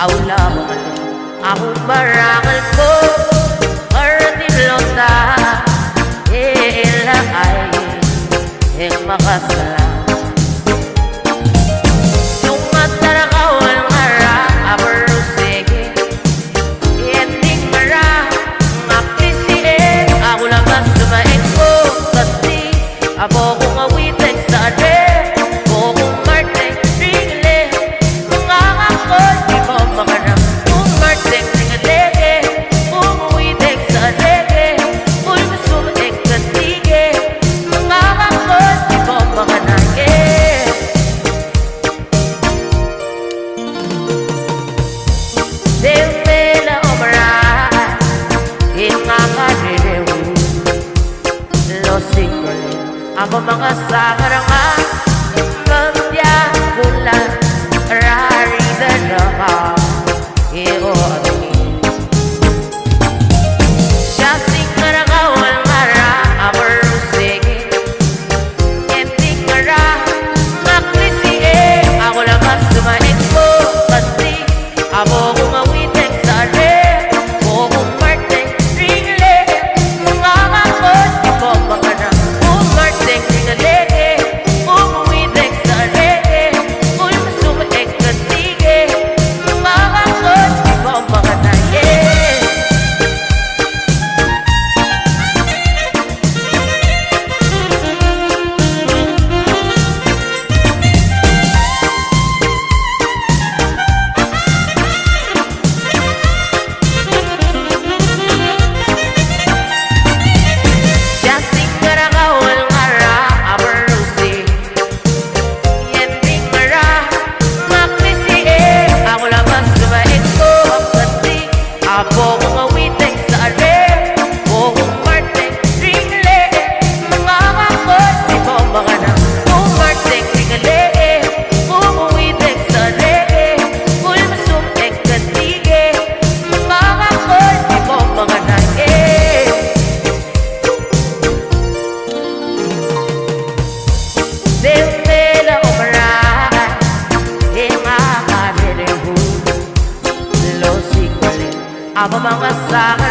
aula aku barangal ko Karating lota ilang ay Yang makasala Nung matarakaw ang hara Abarusege Ending mara Ngapisiin Ako labas tumain ko Kasi abo kong awitek sa ade Bo kong martek ringle Mga kakot Di ko makarap Kung martek ringalege Kung awitek sa adege Uy masumatek katige Mga kakot Di ko makanage Dewela omara Ingakadirewu Lo secret Ang mga sakaranga Kandya pula Rari dalawa Iyo ating Siyasing karangawal mara Amarusige Ending mara Maklisiye Ako labas tumain ko Kasi abo kong awitek sa ade O kong martek ringle Mga kakot Di ko makanang Kung martek ringalege Kung awitek sa ade Uy masumatek katige Mga kakot Di ko makanang Siyasing karangawal ngara Abarusi Yending mara Maklisiye Ako labas tumain ko Kasi abo kong awitek sa ade O kong martek ringle Mga kakot Di ko makanang Kung martek ringle Kung awitek sa ade Uy masumatek katige Mga kakot Di ko makanang Dewela omara Ingakadirewu Lo secret Ang mga sa